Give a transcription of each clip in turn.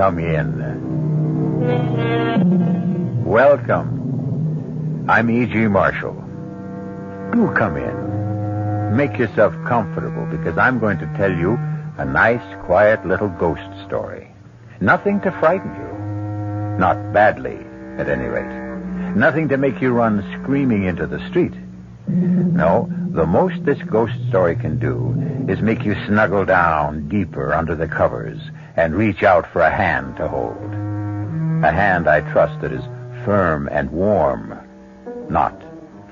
come in. Welcome. I'm E.G. Marshall. Do come in. Make yourself comfortable, because I'm going to tell you a nice, quiet little ghost story. Nothing to frighten you. Not badly, at any rate. Nothing to make you run screaming into the street. No, the most this ghost story can do is make you snuggle down deeper under the covers and reach out for a hand to hold. A hand, I trust, that is firm and warm, not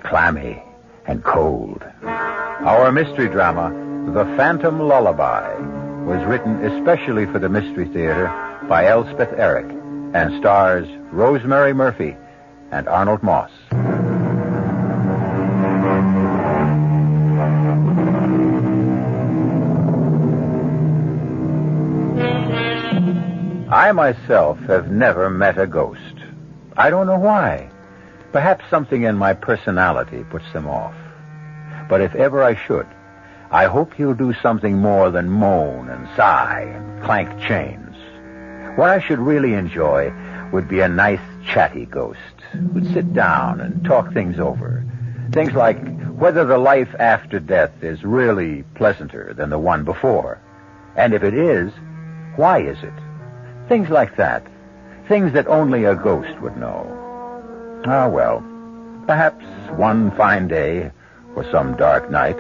clammy and cold. Our mystery drama, The Phantom Lullaby, was written especially for the Mystery Theater by Elspeth Eric and stars Rosemary Murphy and Arnold Moss. I myself have never met a ghost. I don't know why. Perhaps something in my personality puts them off. But if ever I should, I hope he'll do something more than moan and sigh and clank chains. What I should really enjoy would be a nice, chatty ghost who'd sit down and talk things over. Things like whether the life after death is really pleasanter than the one before. And if it is, why is it? Things like that. Things that only a ghost would know. Ah, well, perhaps one fine day or some dark night,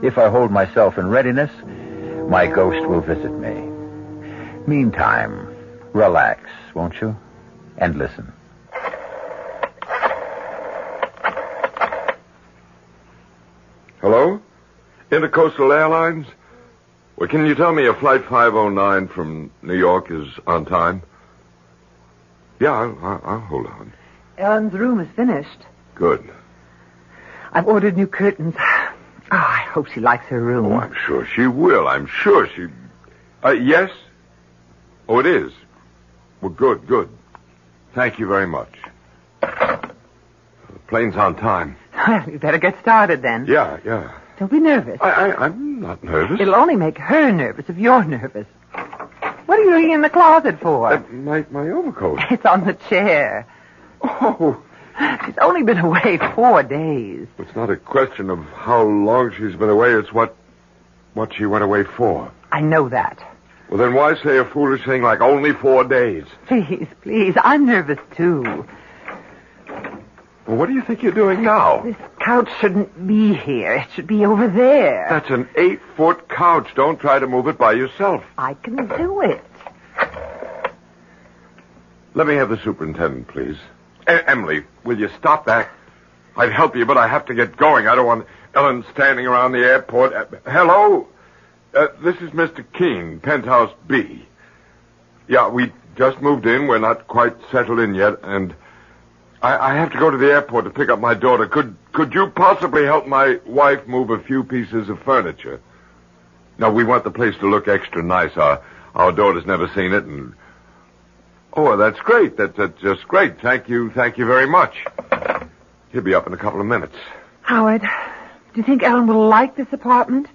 if I hold myself in readiness, my ghost will visit me. Meantime, relax, won't you? And listen. Hello? Intercoastal Airlines? Well, can you tell me if Flight 509 from New York is on time? Yeah, I'll hold on. Ellen's room is finished. Good. I've ordered new curtains. Oh, I hope she likes her room. Oh, I'm sure she will. I'm sure she... yes? Oh, it is? Well, good. Thank you very much. The plane's on time. Well, you better get started then. Yeah. Don't be nervous. I'm not nervous. It'll only make her nervous if you're nervous. What are you looking in the closet for? My overcoat. It's on the chair. Oh. She's only been away 4 days. It's not a question of how long she's been away. It's what she went away for. I know that. Well, then why say a foolish thing like only 4 days? Please. I'm nervous, too. Well, what do you think you're doing now? This couch shouldn't be here. It should be over there. That's an 8-foot couch. Don't try to move it by yourself. I can do it. Let me have the superintendent, please. Emily, will you stop that? I'd help you, but I have to get going. I don't want Ellen standing around the airport. Hello? This is Mr. Keene, Penthouse B. Yeah, we just moved in. We're not quite settled in yet, and I have to go to the airport to pick up my daughter. Could you possibly help my wife move a few pieces of furniture? No, we want the place to look extra nice. Our daughter's never seen it, and... Oh, that's great. That's just great. Thank you very much. He'll be up in a couple of minutes. Howard, do you think Ellen will like this apartment?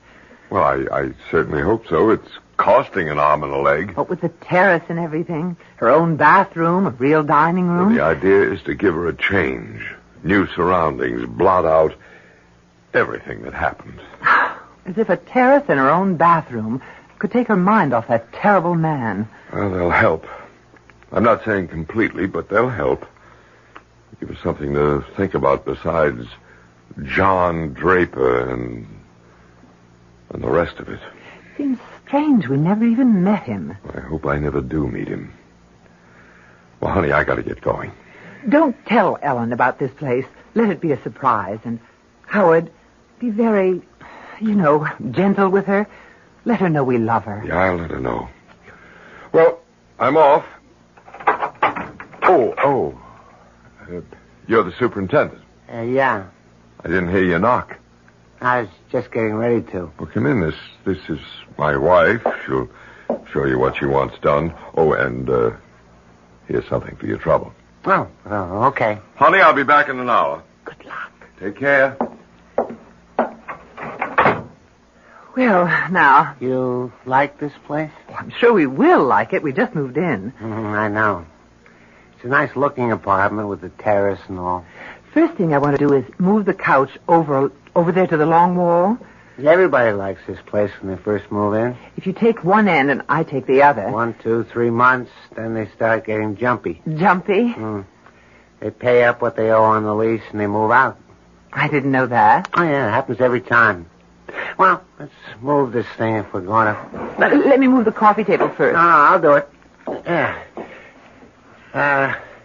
Well, I certainly hope so. It's costing an arm and a leg. What with the terrace and everything? Her own bathroom, a real dining room? Well, the idea is to give her a change. New surroundings, blot out everything that happened. As if a terrace and her own bathroom could take her mind off that terrible man. Well, they'll help. I'm not saying completely, but they'll help. Give us something to think about besides John Draper and the rest of it. Seems strange we never even met him. I hope I never do meet him. Well, honey, I got to get going. Don't tell Ellen about this place. Let it be a surprise. And, Howard, be very, gentle with her. Let her know we love her. Yeah, I'll let her know. Well, I'm off. Oh. You're the superintendent. Yeah. I didn't hear you knock. I was just getting ready to. Well, come in. This is my wife. She'll show you what she wants done. Oh, and here's something for your trouble. Oh, okay. Honey, I'll be back in an hour. Good luck. Take care. Well, now, You like this place? I'm sure we will like it. We just moved in. I know. It's a nice-looking apartment with a terrace and all. First thing I want to do is move the couch over there to the long wall. Everybody likes this place when they first move in. If you take one end and I take the other. 1, 2, 3 months, then they start getting jumpy. Jumpy? They pay up what they owe on the lease and they move out. I didn't know that. Oh, yeah, it happens every time. Well, let's move this thing if we're going to... Let me move the coffee table first. No, I'll do it. Yeah.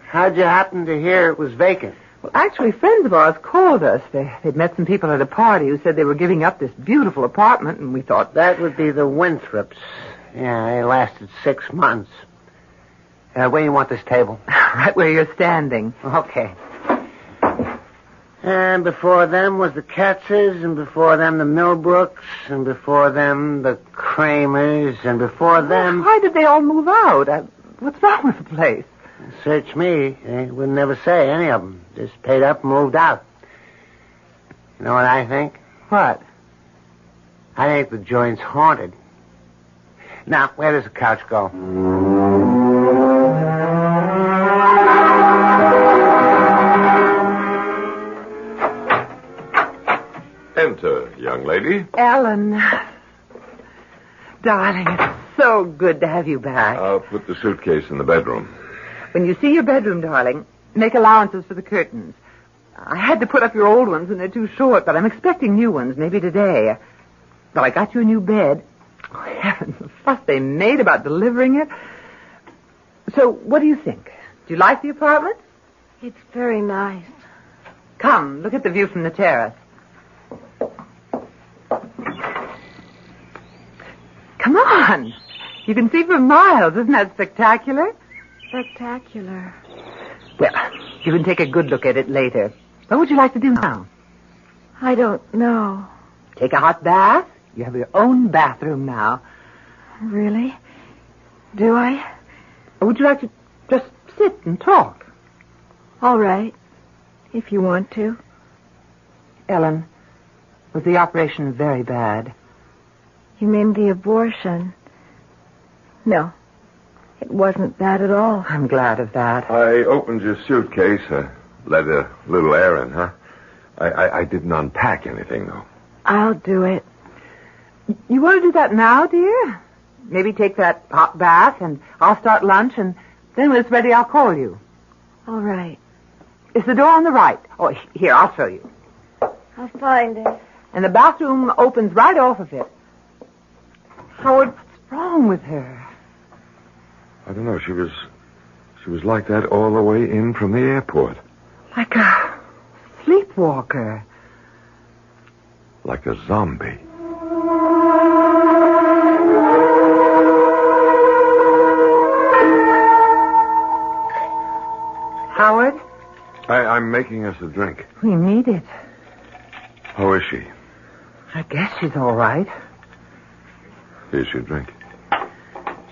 How'd you happen to hear it was vacant? Well, actually, friends of ours called us. They'd met some people at a party who said they were giving up this beautiful apartment, and we thought... That would be the Winthrops. Yeah, they lasted 6 months. Where do you want this table? Right where you're standing. Okay. And before them was the Katzes, and before them the Millbrooks, and before them the Kramers, and before them... Why did they all move out? What's wrong with the place? Search me. They would never say, any of them. Just paid up and moved out. You know what I think? What? I think the joint's haunted. Now, where does the couch go? Enter, young lady. Ellen. Darling, it's so good to have you back. I'll put the suitcase in the bedroom. When you see your bedroom, darling, make allowances for the curtains. I had to put up your old ones and they're too short, but I'm expecting new ones, maybe today. Well, I got you a new bed. Oh, heavens, the fuss they made about delivering it. So, what do you think? Do you like the apartment? It's very nice. Come, look at the view from the terrace. Come on. You can see for miles. Isn't that spectacular? Spectacular. Well, you can take a good look at it later. What would you like to do now? I don't know. Take a hot bath? You have your own bathroom now. Really? Do I? Or would you like to just sit and talk? All right. If you want to. Ellen, was the operation very bad? You mean the abortion? No. It wasn't bad at all. I'm glad of that. I opened your suitcase. Let a little air in, huh? I didn't unpack anything, though. I'll do it. You want to do that now, dear? Maybe take that hot bath, and I'll start lunch, and then when it's ready, I'll call you. All right. It's the door on the right. Oh, here, I'll show you. I'll find it. And the bathroom opens right off of it. Howard, what's wrong with her? I don't know. She was like that all the way in from the airport. Like a sleepwalker. Like a zombie. Howard? I'm making us a drink. We need it. How is she? I guess she's all right. Here's your drink.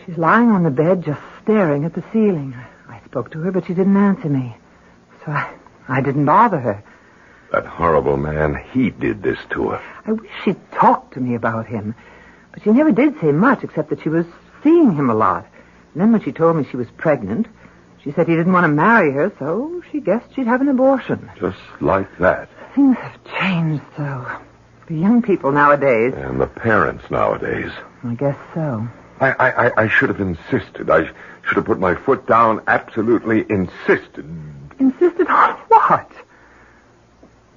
She's lying on the bed just staring at the ceiling. I spoke to her, but she didn't answer me. So I didn't bother her. That horrible man, he did this to her. I wish she'd talked to me about him. But she never did say much, except that she was seeing him a lot. And then when she told me she was pregnant, she said he didn't want to marry her, so she guessed she'd have an abortion. Just like that. Things have changed so. The young people nowadays. And the parents nowadays. I guess so. I should have insisted. I should have put my foot down, absolutely insisted. Insisted on what?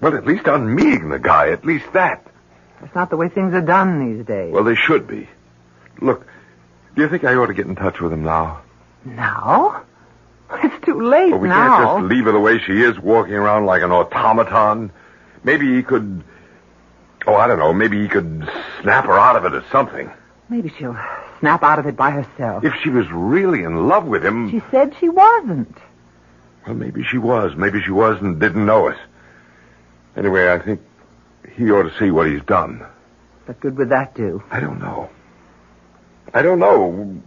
Well, at least on meeting the guy, at least that. That's not the way things are done these days. Well, they should be. Look, do you think I ought to get in touch with him now? Now? It's too late Well, we now. can't just leave her the way she is, walking around like an automaton. Maybe he could... Oh, I don't know. Maybe he could snap her out of it or something. Maybe she'll snap out of it by herself. If she was really in love with him... She said she wasn't. Well, maybe she was. Maybe she was and didn't know it. Anyway, I think he ought to see what he's done. What good would that do? I don't know. I don't know.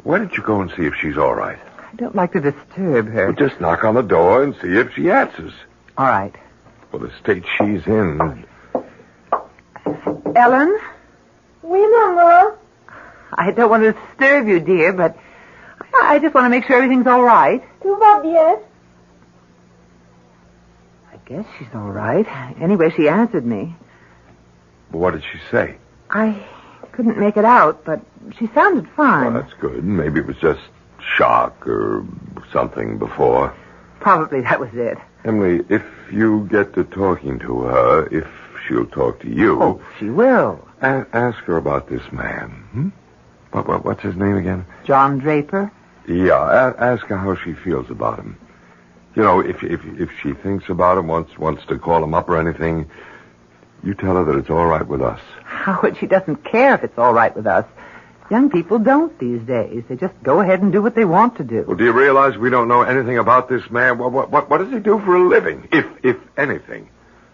Why don't you go and see if she's all right? I don't like to disturb her. Well, just knock on the door and see if she answers. All right. Well, the state she's in... Ellen? Oui, Maman. I don't want to disturb you, dear, but I just want to make sure everything's all right. Tout va bien. I guess she's all right. Anyway, she answered me. What did she say? I couldn't make it out, but she sounded fine. Well, that's good. Maybe it was just shock or something before. Probably that was it. Emily, if you get to talking to her, if she'll talk to you... Oh, she will. Ask her about this man. What's his name again? John Draper? Yeah, ask her how she feels about him. You know, if she thinks about him, wants to call him up or anything, you tell her that it's all right with us. Howard, she doesn't care if it's all right with us. Young people don't these days. They just go ahead and do what they want to do. Well, do you realize we don't know anything about this man? What does he do for a living, if anything?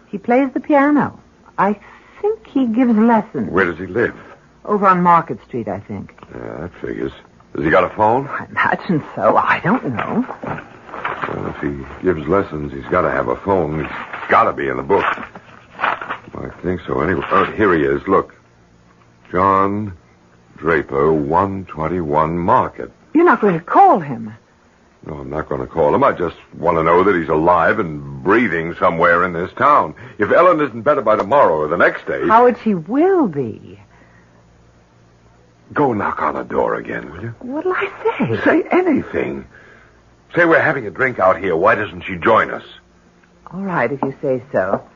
He plays the piano. I think he gives lessons. Where does he live? Over on Market Street, I think. Yeah, that figures. Has he got a phone? I imagine so. I don't know. Well, if he gives lessons, he's got to have a phone. He's got to be in the book. I think so. Anyway, here he is. Look. John Draper, 121 Market. You're not going to call him. No, I'm not going to call him. I just want to know that he's alive and breathing somewhere in this town. If Ellen isn't better by tomorrow or the next day... Howard, she will be. Go knock on the door again, will you? What'll I say? Say anything. Say we're having a drink out here. Why doesn't she join us? All right, if you say so.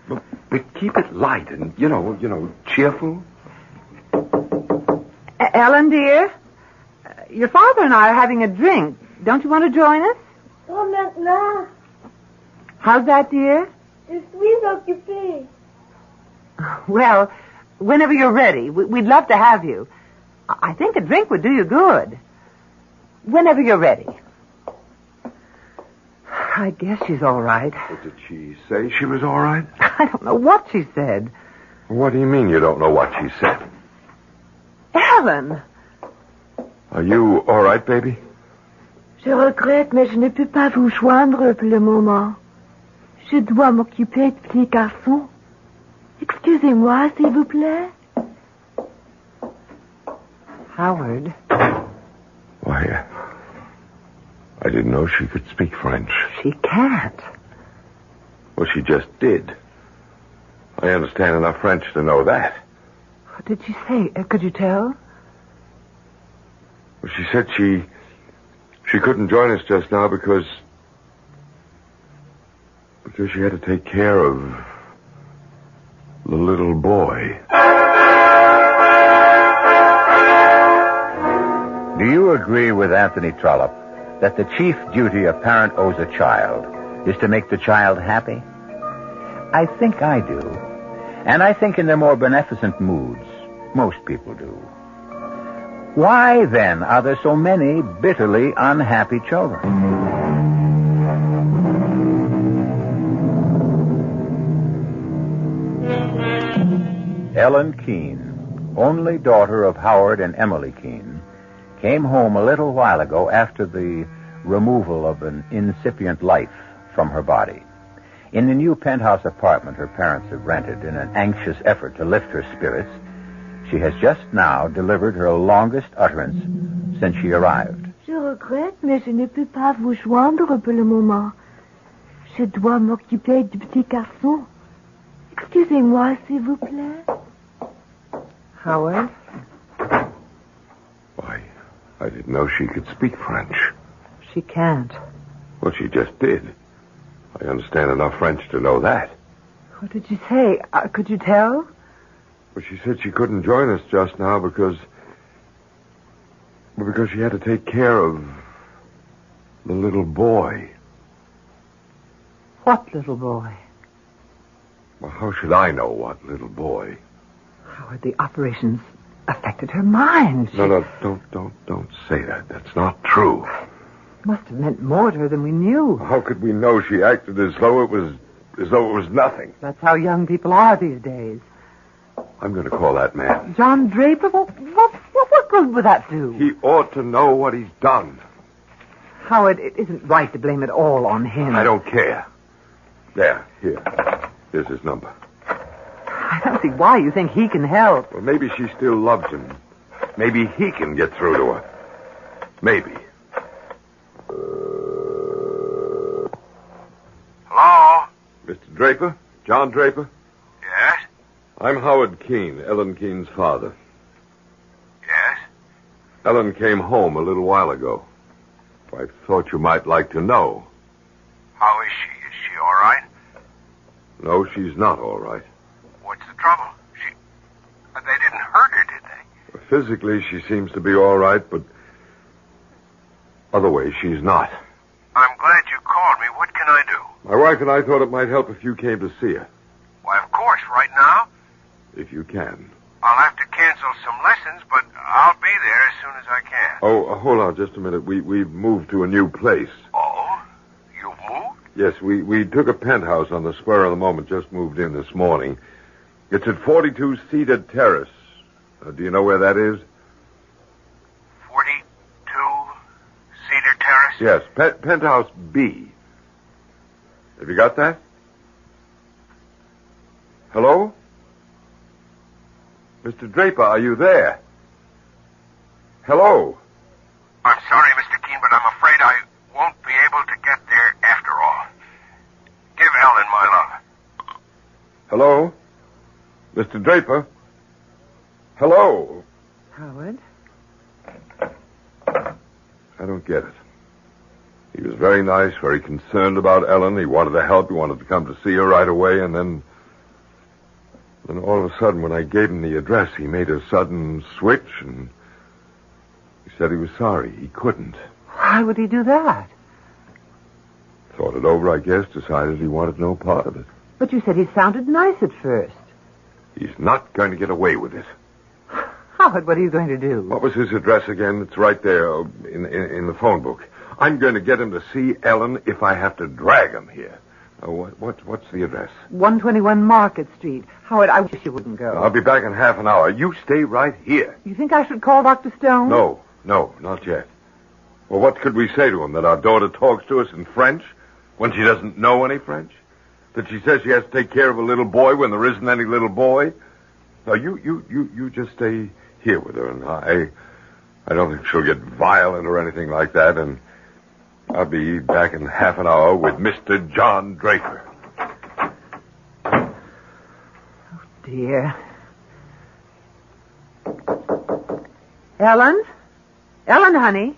But keep it light and, you know, cheerful. Ellen, dear, your father and I are having a drink. Don't you want to join us? Oh, maintenant. How's that, dear? Je suis occupée. Well, whenever you're ready, we'd love to have you. I think a drink would do you good. Whenever you're ready. I guess she's all right. But did she say she was all right? I don't know what she said. What do you mean you don't know what she said? Ellen! Are you all right, baby? Je regrette, mais je ne peux pas vous joindre pour le moment. Je dois m'occuper du petit garçon. Excusez-moi, s'il vous plaît. Howard. Why, I didn't know she could speak French. She can't. Well, she just did. I understand enough French to know that. What did she say? Could you tell? Well, she said she couldn't join us just now because she had to take care of the little boy. Do you agree with Anthony Trollope that the chief duty a parent owes a child is to make the child happy? I think I do. And I think in their more beneficent moods, most people do. Why, then, are there so many bitterly unhappy children? Ellen Keene, only daughter of Howard and Emily Keene, came home a little while ago after the removal of an incipient life from her body. In the new penthouse apartment her parents have rented in an anxious effort to lift her spirits, she has just now delivered her longest utterance since she arrived. Je regrette, mais je ne peux pas vous joindre pour le moment. Je dois m'occuper du petit garçon. Excusez-moi, s'il vous plaît. Howard? Why, I didn't know she could speak French. She can't. Well, she just did. I understand enough French to know that. What did she say? Could you tell? Well, she said she couldn't join us just now because she had to take care of the little boy. What little boy? Well, how should I know what little boy? Howard, the operations affected her mind. No, don't say that. That's not true. Must have meant more to her than we knew. How could we know she acted as though it was nothing? That's how young people are these days. I'm going to call that man. John Draper? What good would that do? He ought to know what he's done. Howard, it isn't right to blame it all on him. I don't care. There, here. Here's his number. I don't see why you think he can help. Well, maybe she still loves him. Maybe he can get through to her. Maybe. Hello? Mr. Draper? John Draper? Yes? I'm Howard Keene, Ellen Keene's father. Yes? Ellen came home a little while ago. I thought you might like to know. How is she? Is she all right? No, she's not all right. What's the trouble? They didn't hurt her, did they? Physically, she seems to be all right, but other ways, she's not. I'm glad you called me. What can I do? My wife and I thought it might help if you came to see her, Why, of course, right now. if you can. I'll have to cancel some lessons, but I'll be there as soon as I can. Oh, hold on just a minute. We've moved to a new place. Oh? You've moved? Yes, we took a penthouse on the spur of the moment, just moved in this morning. It's at 42 Cedar Terrace. Do you know where that is? 42 Cedar Terrace? Yes, penthouse B. Have you got that? Hello? Mr. Draper, are you there? Hello? I'm sorry, Mr. Keene, but I'm afraid I won't be able to get there after all. Give Ellen my love. Hello? Mr. Draper? Hello? Howard? I don't get it. He was very nice, very concerned about Ellen. He wanted to help. He wanted to come to see her right away, and then all of a sudden, when I gave him the address, he made a sudden switch, and he said he was sorry. He couldn't. Why would he do that? Thought it over, I guess, decided he wanted no part of it. But you said he sounded nice at first. He's not going to get away with it. Howard, what are you going to do? What was his address again? It's right there in the phone book. I'm going to get him to see Ellen if I have to drag him here. What's the address? 121 Market Street. Howard, I wish you wouldn't go. I'll be back in half an hour. You stay right here. You think I should call Dr. Stone? No, not yet. Well, what could we say to him? That our daughter talks to us in French when she doesn't know any French? That she says she has to take care of a little boy when there isn't any little boy? No, you just stay here with her, and I don't think she'll get violent or anything like that, and I'll be back in half an hour with Mr. John Draper. Oh, dear. Ellen? Ellen, honey?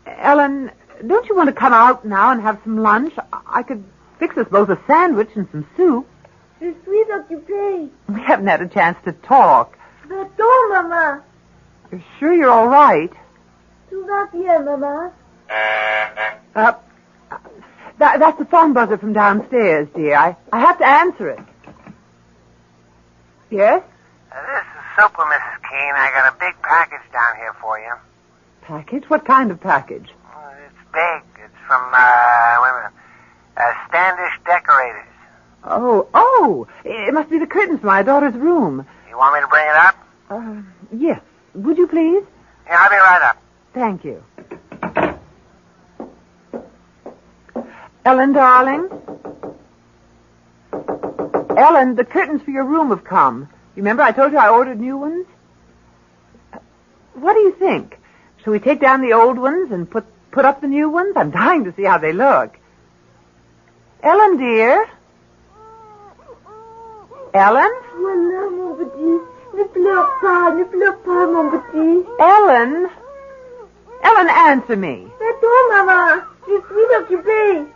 Ellen, don't you want to come out now and have some lunch? I could fix us both a sandwich and some soup. Je suis occupée. We haven't had a chance to talk. Va-t'en, maman. You're sure you're all right? Tout va bien, maman. That's the phone buzzer from downstairs, dear. I have to answer it. Yes? This is Super, Mrs. Keene. I got a big package down here for you. Package? What kind of package? It's big. It's from, Standish Decorators. Oh, it must be the curtains for my daughter's room. You want me to bring it up? Yes. Would you please? Yeah, I'll be right up. Thank you. Ellen, darling? Ellen, the curtains for your room have come. You remember I told you I ordered new ones? What do you think? Shall we take down the old ones and put up the new ones? I'm dying to see how they look. Ellen, dear? Ellen? Voilà, mon petit. Ne pleure pas, mon petit. Ellen? Ellen, answer me. Va-t'en, maman. Je suis occupée.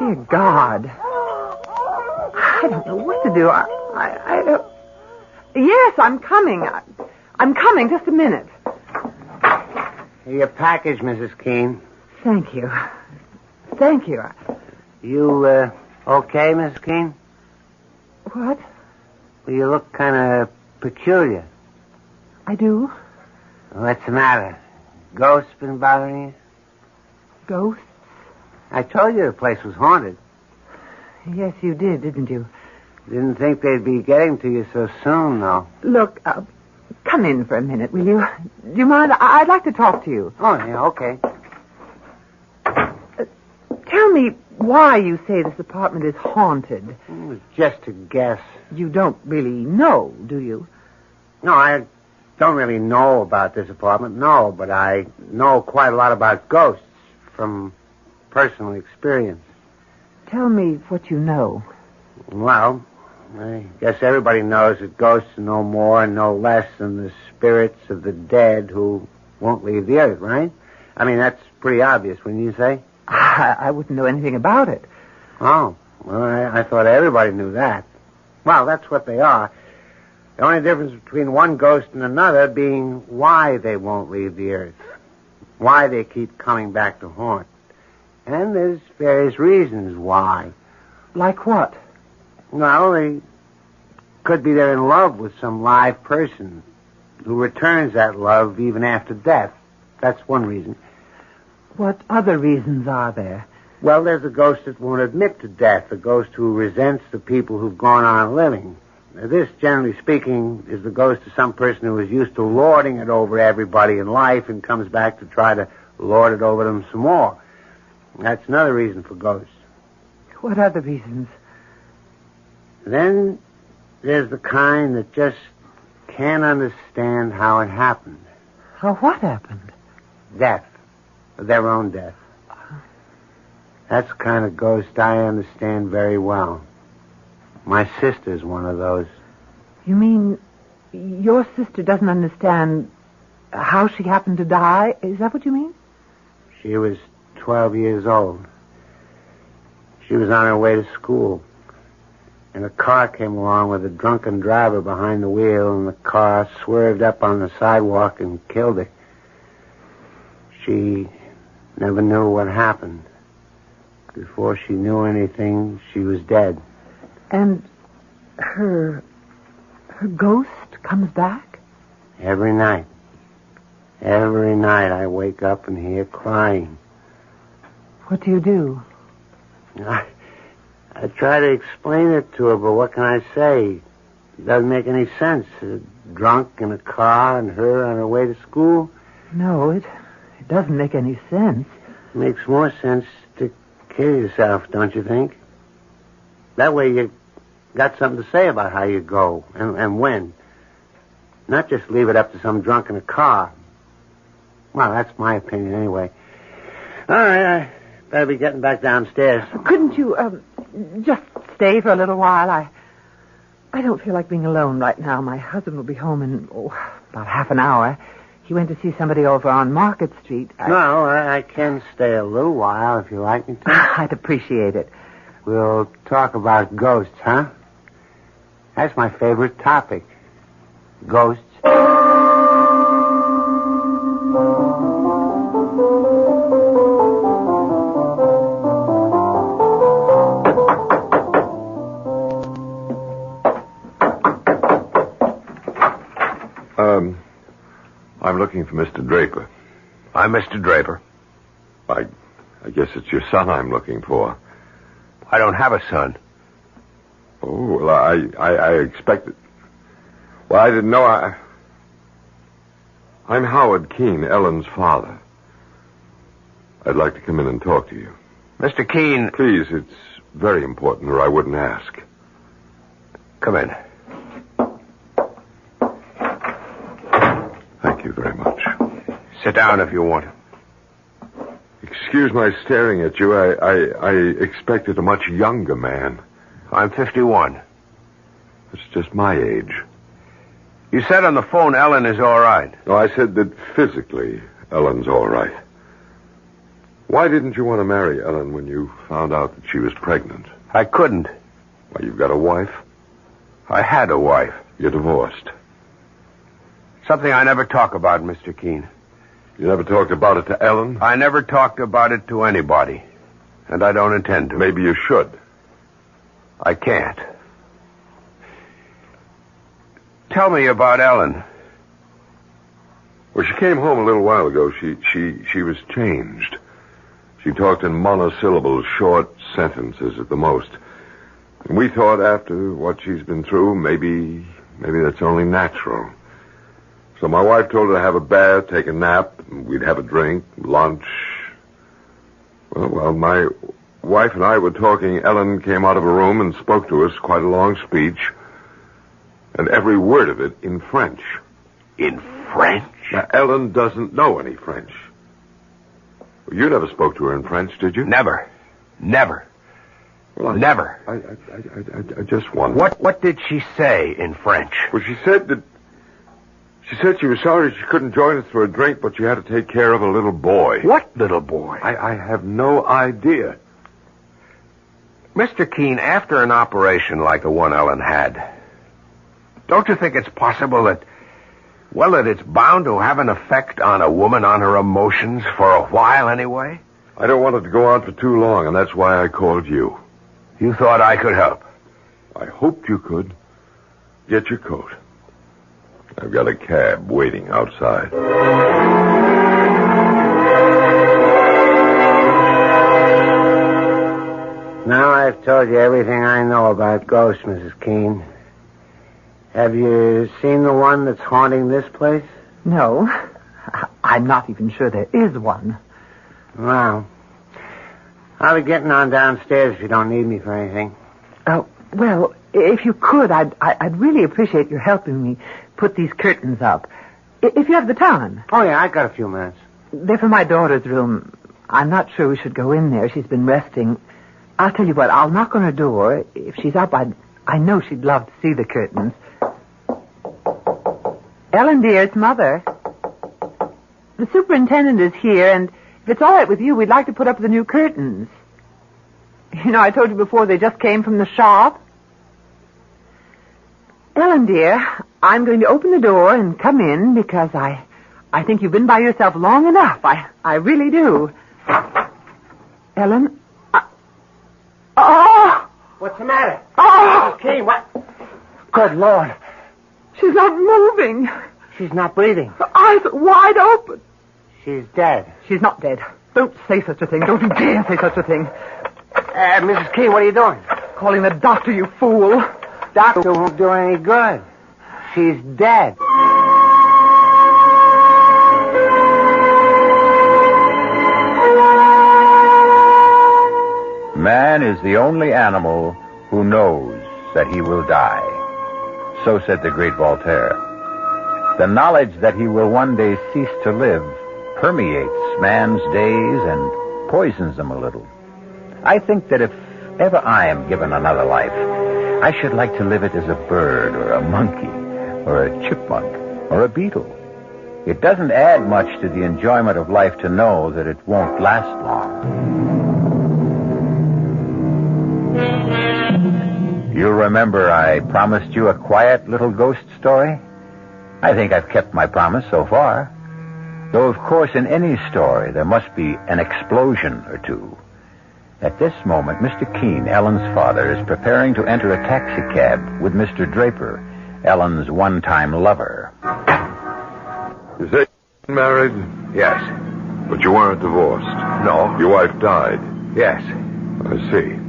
Dear God. I don't know what to do. I don't... Yes, I'm coming. I'm coming. Just a minute. Your package, Mrs. Keene. Thank you. Thank you. You, okay, Mrs. Keene? What? Well, you look kind of peculiar. I do? What's the matter? Ghosts been bothering you? Ghosts? I told you the place was haunted. Yes, you did, didn't you? Didn't think they'd be getting to you so soon, though. Look, come in for a minute, will you? Do you mind? I'd like to talk to you. Oh, yeah, okay. Tell me, why you say this apartment is haunted. It's just a guess. You don't really know, do you? No, I don't really know about this apartment, no, but I know quite a lot about ghosts from personal experience. Tell me what you know. Well, I guess everybody knows that ghosts are no more and no less than the spirits of the dead who won't leave the earth, right? I mean, that's pretty obvious, wouldn't you say? I wouldn't know anything about it. Oh, well, I thought everybody knew that. Well, that's what they are. The only difference between one ghost and another being why they won't leave the earth. Why they keep coming back to haunt. And there's various reasons why. Like what? Well, they could be they're in love with some live person who returns that love even after death. That's one reason. What other reasons are there? Well, there's a ghost that won't admit to death, a ghost who resents the people who've gone on living. Now, this, generally speaking, is the ghost of some person who is used to lording it over everybody in life and comes back to try to lord it over them some more. That's another reason for ghosts. What other reasons? Then there's the kind that just can't understand how it happened. How what happened? Death. Their own death. That's the kind of ghost I understand very well. My sister's one of those. You mean your sister doesn't understand how she happened to die? Is that what you mean? She was 12 years old. She was on her way to school. And a car came along with a drunken driver behind the wheel, and the car swerved up on the sidewalk and killed her. She never knew what happened. Before she knew anything, she was dead. And her ghost comes back? Every night. Every night I wake up and hear crying. What do you do? I try to explain it to her, but what can I say? It doesn't make any sense. Drunk in a car and her on her way to school. No, it doesn't make any sense. It makes more sense to kill yourself, don't you think? That way you got something to say about how you go and when. Not just leave it up to some drunk in a car. Well, that's my opinion anyway. All right, I better be getting back downstairs. Couldn't you just stay for a little while? I don't feel like being alone right now. My husband will be home in about half an hour. He went to see somebody over on Market Street. No, I can stay a little while if you like me to. I'd appreciate it. We'll talk about ghosts, huh? That's my favorite topic. Ghosts. I'm looking for Mr. Draper. I'm Mr. Draper. I guess it's your son I'm looking for. I don't have a son. Oh, well, I expected... Well, I didn't know I'm Howard Keene, Ellen's father. I'd like to come in and talk to you. Mr. Keene... Please, it's very important, or I wouldn't ask. Come in. Thank you very much. Sit down if you want. Excuse my staring at you. I expected a much younger man. I'm 51. That's just my age. You said on the phone Ellen is all right. No, I said that physically Ellen's all right. Why didn't you want to marry Ellen when you found out that she was pregnant? I couldn't. Why, you've got a wife? I had a wife. You're divorced. Something I never talk about, Mr. Keene. You never talked about it to Ellen? I never talked about it to anybody. And I don't intend to. Maybe you should. I can't. Tell me about Ellen. Well, she came home a little while ago. She was changed. She talked in monosyllables, short sentences at the most. And we thought after what she's been through, maybe that's only natural. So my wife told her to have a bath, take a nap, and we'd have a drink, lunch. Well, my wife and I were talking, Ellen came out of a room and spoke to us, quite a long speech, and every word of it in French. In French? Now, Ellen doesn't know any French. You never spoke to her in French, did you? Never. Well, Never. I just wondered. What did she say in French? Well, she said she was sorry she couldn't join us for a drink, but she had to take care of a little boy. What little boy? I have no idea. Mr. Keene, after an operation like the one Ellen had, don't you think it's possible that it's bound to have an effect on a woman, on her emotions, for a while anyway? I don't want it to go on for too long, and that's why I called you. You thought I could help? I hoped you could. Get your coat. I've got a cab waiting outside. Now I've told you everything I know about ghosts, Mrs. Keene. Have you seen the one that's haunting this place? No. I'm not even sure there is one. Well, I'll be getting on downstairs if you don't need me for anything. Well, if you could, I'd really appreciate your helping me put these curtains up. If you have the time. Oh, yeah, I got a few minutes. They're for my daughter's room. I'm not sure we should go in there. She's been resting. I'll tell you what, I'll knock on her door. If she's up, I know she'd love to see the curtains. Ellen, dear, it's Mother. The superintendent is here, and if it's all right with you, we'd like to put up the new curtains. You know, I told you before they just came from the shop. Ellen, dear, I'm going to open the door and come in because I think you've been by yourself long enough. I really do. Ellen? Oh! What's the matter? Oh! Keene, what? Good Lord. She's not moving. She's not breathing. Her eyes are wide open. She's dead. She's not dead. Don't say such a thing. Don't you dare say such a thing. Mrs. Keene, what are you doing? Calling the doctor, you fool. Doctor won't do any good. She's dead. Man is the only animal who knows that he will die. So said the great Voltaire. The knowledge that he will one day cease to live permeates man's days and poisons them a little. I think that if ever I am given another life, I should like to live it as a bird or a monkey or a chipmunk or a beetle. It doesn't add much to the enjoyment of life to know that it won't last long. You'll remember I promised you a quiet little ghost story? I think I've kept my promise so far. Though, of course, in any story, there must be an explosion or two. At this moment, Mr. Keene, Ellen's father, is preparing to enter a taxicab with Mr. Draper, Ellen's one-time lover. You say you're married? Yes. But you weren't divorced? No. Your wife died? Yes. I see.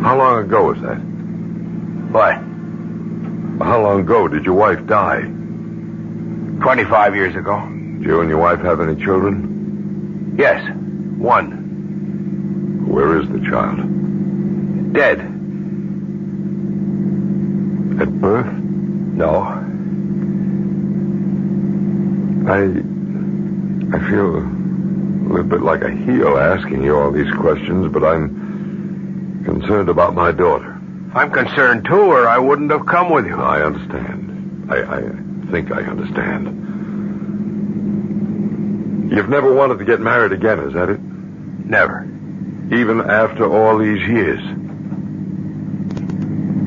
How long ago was that? What? How long ago did your wife die? 25 years ago. Did you and your wife have any children? Yes. One. Where is the child? Dead. At birth? No. I feel a little bit like a heel asking you all these questions, but I'm concerned about my daughter. I'm concerned, too, or I wouldn't have come with you. I understand. I think I understand. You've never wanted to get married again, is that it? Never. Even after all these years?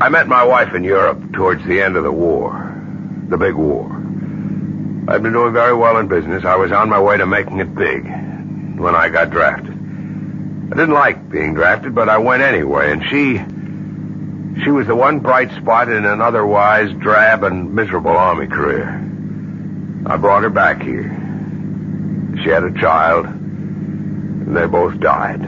I met my wife in Europe towards the end of the war. The big war. I'd been doing very well in business. I was on my way to making it big when I got drafted. I didn't like being drafted, but I went anyway, and she was the one bright spot in an otherwise drab and miserable Army career. I brought her back here. She had a child, and they both died.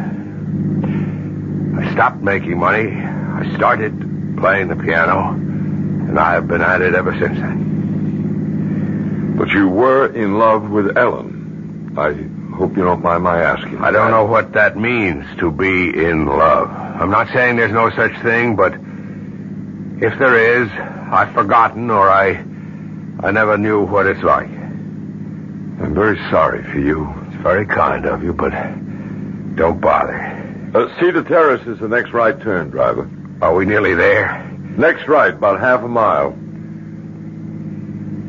I stopped making money. I started playing the piano, and I have been at it ever since then. But you were in love with Ellen. I hope you don't mind my asking. I don't know what that means, to be in love. I'm not saying there's no such thing, but if there is, I've forgotten, or I never knew what it's like. I'm very sorry for you. It's very kind of you, but don't bother. Cedar Terrace is the next right turn, driver. Are we nearly there? Next right, about half a mile.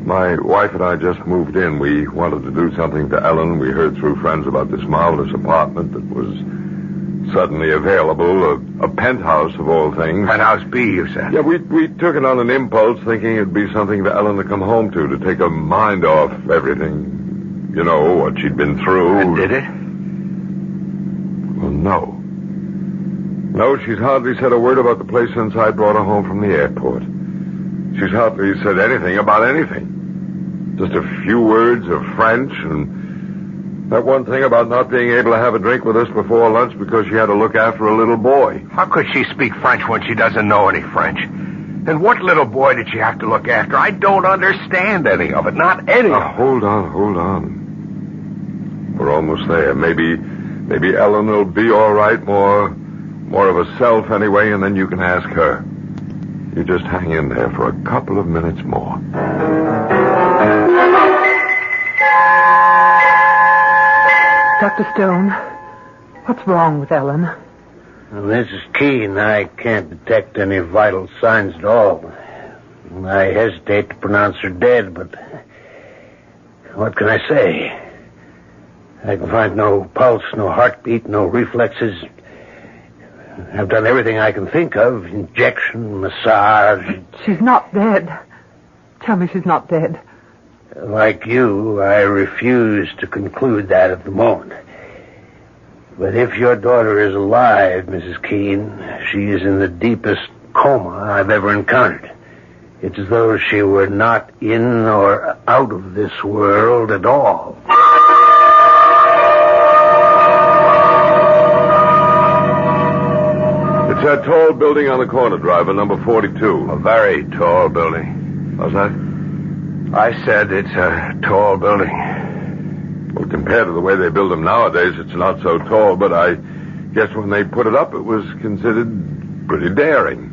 My wife and I just moved in. We wanted to do something to Ellen. We heard through friends about this marvelous apartment that was suddenly available, a penthouse of all things. Penthouse B, you said? Yeah, we took it on an impulse, thinking it'd be something for Ellen to come home to take her mind off everything. You know, what she'd been through. And did it? Well, no. No, she's hardly said a word about the place since I brought her home from the airport. She's hardly said anything about anything. Just a few words of French, and that one thing about not being able to have a drink with us before lunch because she had to look after a little boy. How could she speak French when she doesn't know any French? And what little boy did she have to look after? I don't understand any of it, not any of it. Hold on. We're almost there. Maybe Ellen will be all right, more of herself anyway, and then you can ask her. You just hang in there for a couple of minutes more. Dr. Stone, what's wrong with Ellen? Well, Mrs. Keene, I can't detect any vital signs at all. I hesitate to pronounce her dead, but what can I say? I can find no pulse, no heartbeat, no reflexes. I've done everything I can think of. Injection, massage. She's not dead. Tell me she's not dead. Like you, I refuse to conclude that at the moment. But if your daughter is alive, Mrs. Keene, she is in the deepest coma I've ever encountered. It's as though she were not in or out of this world at all. It's that tall building on the corner, driver, number 42. A very tall building. How's that? I said it's a tall building. Well, compared to the way they build them nowadays, it's not so tall, but I guess when they put it up, it was considered pretty daring.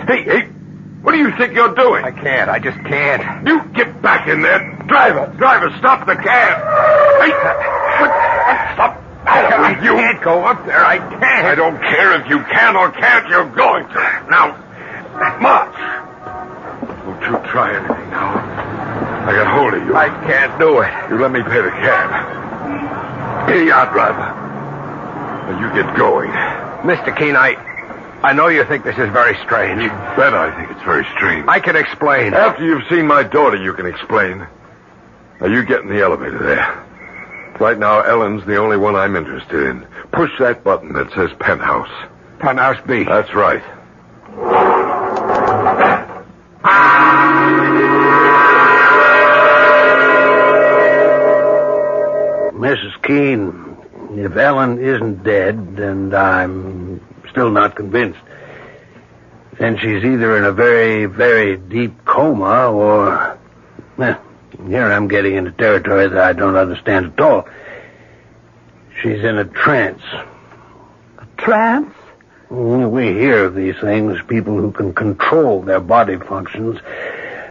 Hey, what do you think you're doing? I just can't. You get back in there. Driver, stop the cab. Hey, stop. I can't go up there. I can't. I don't care if you can or can't. You're going to. Now, march. Don't you try anything now. I got hold of you. I can't do it. You let me pay the cab. Here you are, driver. Now you get going. Mr. Keene, I know you think this is very strange. You bet I think it's very strange. I can explain. After you've seen my daughter, you can explain. Now you get in the elevator there. Right now, Ellen's the only one I'm interested in. Push that button that says penthouse. Penthouse B. That's right. Mrs. Keene, if Ellen isn't dead, and I'm still not convinced, then she's either in a very, very deep coma or... Well, here I'm getting into territory that I don't understand at all. She's in a trance. A trance? We hear of these things, people who can control their body functions.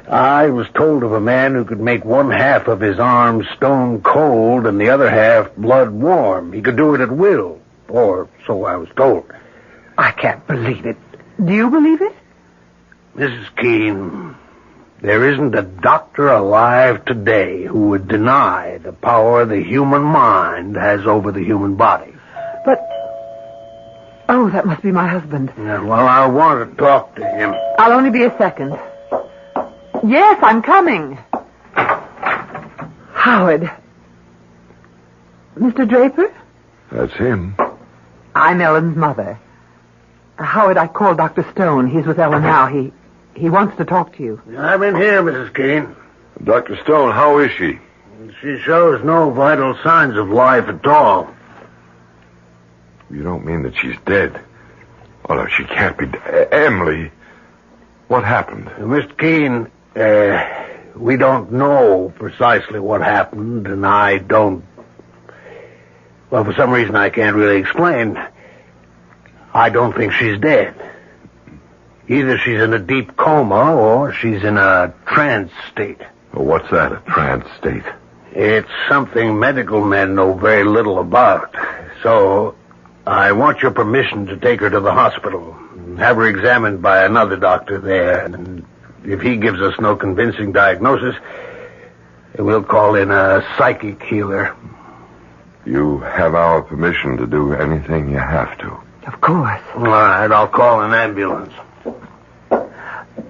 I was told of a man who could make one half of his arm stone cold and the other half blood warm. He could do it at will, or so I was told. I can't believe it. Do you believe it? Mrs. Keene, there isn't a doctor alive today who would deny the power the human mind has over the human body. But... Oh, that must be my husband. Well, I want to talk to him. I'll only be a second. Yes, I'm coming. Howard. Mr. Draper? That's him. I'm Ellen's mother. Howard, I called Dr. Stone. He's with Ellen now. He wants to talk to you. I'm in here, Mrs. Keene. Dr. Stone, how is she? She shows no vital signs of life at all. You don't mean that she's dead? Oh, no, she can't be dead. Emily, what happened? Mr. Keene, we don't know precisely what happened, and I don't Well, for some reason I can't really explain, I don't think she's dead. Either she's in a deep coma or she's in a trance state. Well, what's that, a trance state? It's something medical men know very little about. So, I want your permission to take her to the hospital and have her examined by another doctor there. And if he gives us no convincing diagnosis, we'll call in a psychic healer. You have our permission to do anything you have to. Of course. All right, I'll call an ambulance.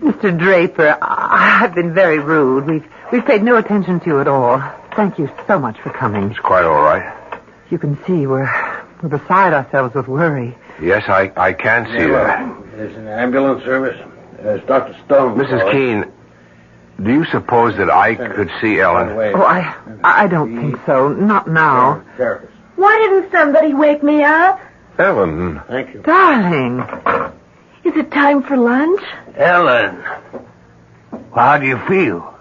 Mr. Draper, I've been very rude. We've paid no attention to you at all. Thank you so much for coming. It's quite all right. You can see we're beside ourselves with worry. Yes, I can see that. There's an ambulance service. There's Dr. Stone. Mrs. Keene, do you suppose that I could see Ellen? Oh, I don't think so. Not now. Why didn't somebody wake me up? Ellen. Thank you. Darling. Is it time for lunch? Ellen, how do you feel?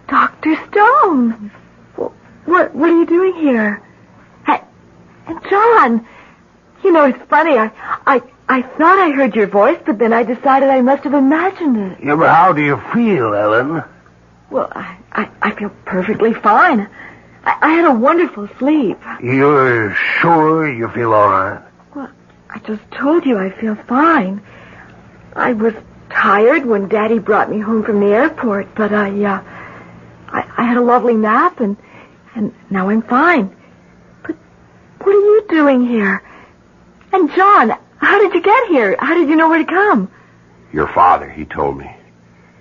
Dr. Stone. What are you doing here? And John, you know, it's funny. I thought I heard your voice, but then I decided I must have imagined it. Yeah, but how do you feel, Ellen? Well, I feel perfectly fine. I had a wonderful sleep. You're sure you feel all right? Well, I just told you I feel fine. I was tired when Daddy brought me home from the airport, but I had a lovely nap, and now I'm fine. But what are you doing here? And John, how did you get here? How did you know where to come? Your father, he told me.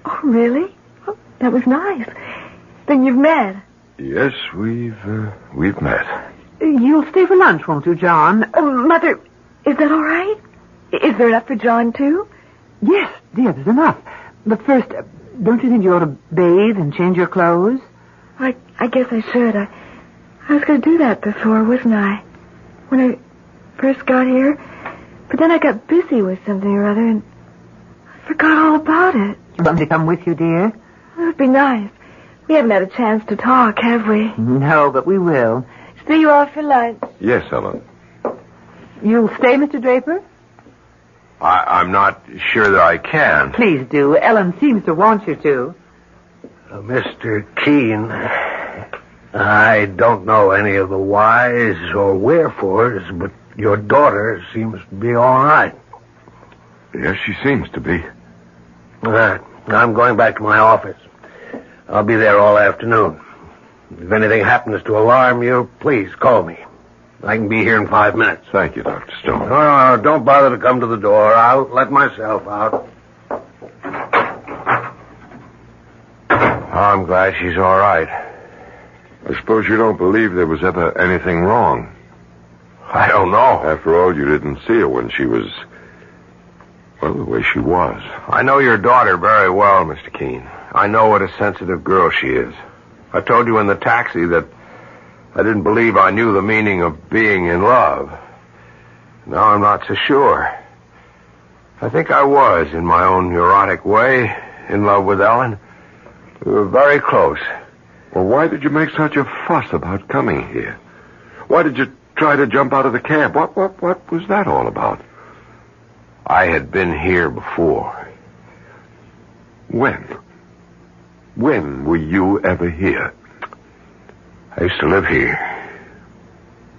Oh, really? Oh, that was nice. Then you've met. Yes, we've met. You'll stay for lunch, won't you, John? Mother, is that all right? Is there enough for John, too? Yes, dear, there's enough. But first, don't you think you ought to bathe and change your clothes? I guess I should. I was going to do that before, wasn't I? When I first got here. But then I got busy with something or other, and I forgot all about it. Want me to come with you, dear? It would be nice. We haven't had a chance to talk, have we? No, but we will. See you all for lunch. Yes, Ellen. You'll stay, Mr. Draper? I'm not sure that I can. Please do. Ellen seems to want you to. Mr. Keene, I don't know any of the whys or wherefores, but your daughter seems to be all right. Yes, she seems to be. All right. I'm going back to my office. I'll be there all afternoon. If anything happens to alarm you, please call me. I can be here in 5 minutes. Thank you, Dr. Stone. No, don't bother to come to the door. I'll let myself out. I'm glad she's all right. I suppose you don't believe there was ever anything wrong. I don't know. After all, you didn't see her when she was, well, the way she was. I know your daughter very well, Mr. Keene. I know what a sensitive girl she is. I told you in the taxi that I didn't believe I knew the meaning of being in love. Now I'm not so sure. I think I was, in my own neurotic way, in love with Ellen. We were very close. Well, why did you make such a fuss about coming here? Why did you try to jump out of the cab? What was that all about? I had been here before. When? When were you ever here? I used to live here.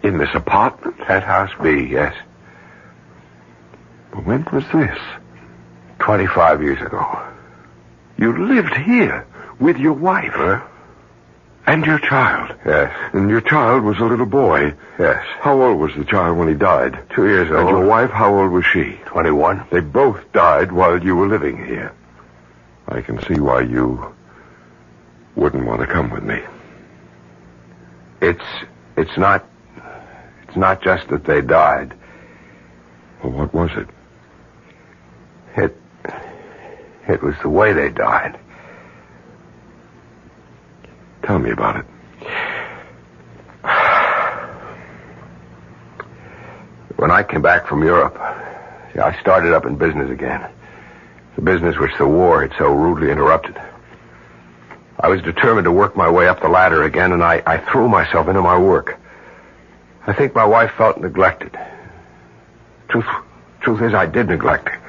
In this apartment? Penthouse B, yes. But when was this? 25 years ago. You lived here with your wife? Huh? And your child? Yes. And your child was a little boy? Yes. How old was the child when he died? 2 years old. And your wife, how old was she? 21. They both died while you were living here. I can see why you wouldn't want to come with me. It's not just that they died. Well, what was it? It was the way they died. Tell me about it. When I came back from Europe, I started up in business again. The business which the war had so rudely interrupted. I was determined to work my way up the ladder again, and I threw myself into my work. I think my wife felt neglected. Truth is, I did neglect her.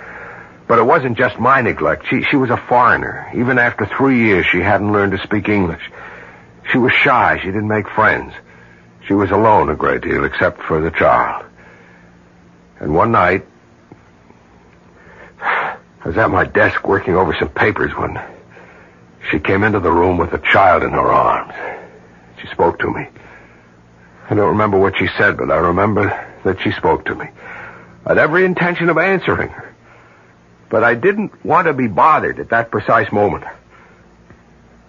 But it wasn't just my neglect. She was a foreigner. Even after 3 years, she hadn't learned to speak English. She was shy. She didn't make friends. She was alone a great deal, except for the child. And one night, I was at my desk working over some papers when she came into the room with the child in her arms. She spoke to me. I don't remember what she said, but I remember that she spoke to me. I had every intention of answering her. But I didn't want to be bothered at that precise moment.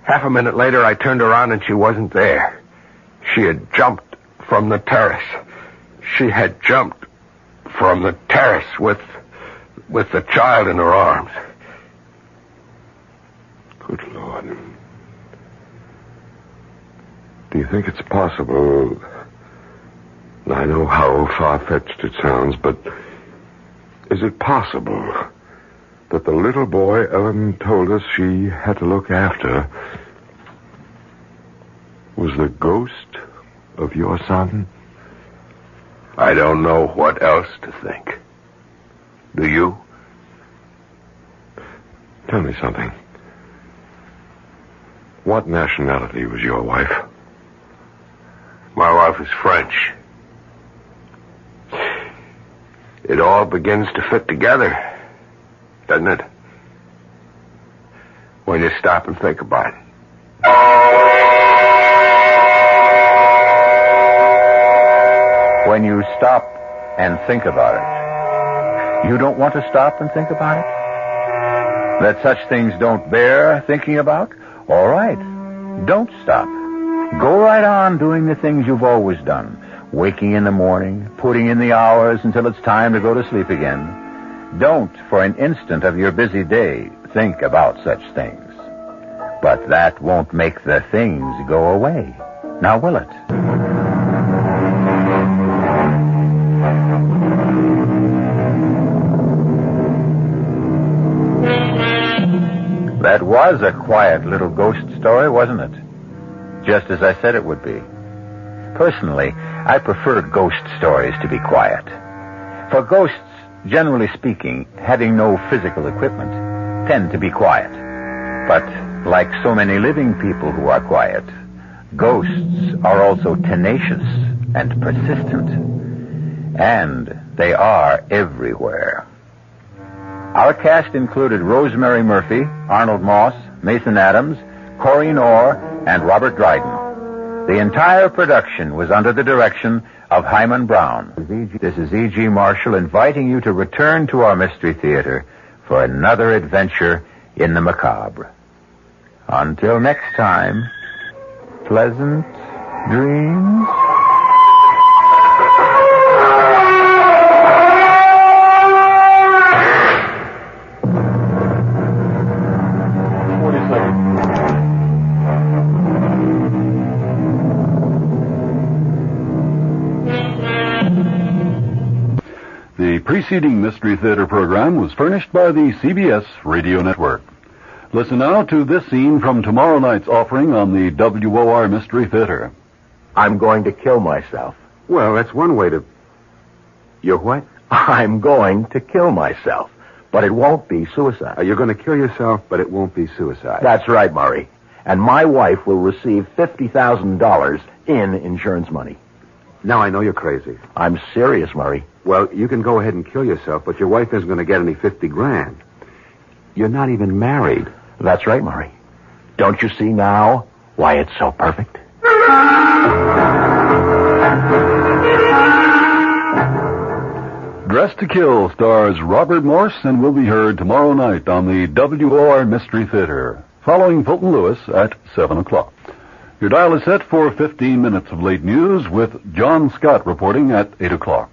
Half a minute later, I turned around and she wasn't there. She had jumped from the terrace. She had jumped from the terrace with the child in her arms. Good Lord. Do you think it's possible... I know how far-fetched it sounds, but is it possible that the little boy Ellen told us she had to look after was the ghost of your son? I don't know what else to think. Do you? Tell me something. What nationality was your wife? My wife is French. It all begins to fit together, doesn't it? When you stop and think about it. When you stop and think about it, you don't want to stop and think about it? That such things don't bear thinking about? All right. Don't stop. Go right on doing the things you've always done. Waking in the morning, putting in the hours until it's time to go to sleep again. Don't, for an instant of your busy day, think about such things. But that won't make the things go away. Now will it? That was a quiet little ghost story, wasn't it? Just as I said it would be. Personally, I prefer ghost stories to be quiet. For ghosts, generally speaking, having no physical equipment, tend to be quiet. But like so many living people who are quiet, ghosts are also tenacious and persistent. And they are everywhere. Our cast included Rosemary Murphy, Arnold Moss, Mason Adams, Corinne Orr, and Robert Dryden. The entire production was under the direction of Hyman Brown. This is E.G. Marshall inviting you to return to our Mystery Theater for another adventure in the macabre. Until next time, pleasant dreams. The preceding Mystery Theater program was furnished by the CBS Radio Network. Listen now to this scene from tomorrow night's offering on the WOR Mystery Theater. I'm going to kill myself. Well, that's one way to... You're what? I'm going to kill myself, but it won't be suicide. You're going to kill yourself, but it won't be suicide. That's right, Murray. And my wife will receive $50,000 in insurance money. Now I know you're crazy. I'm serious, Murray. Well, you can go ahead and kill yourself, but your wife isn't going to get any $50,000. You're not even married. That's right, Murray. Don't you see now why it's so perfect? Dressed to Kill stars Robert Morse and will be heard tomorrow night on the WOR Mystery Theater, following Fulton Lewis at 7 o'clock. Your dial is set for 15 minutes of late news with John Scott reporting at 8 o'clock.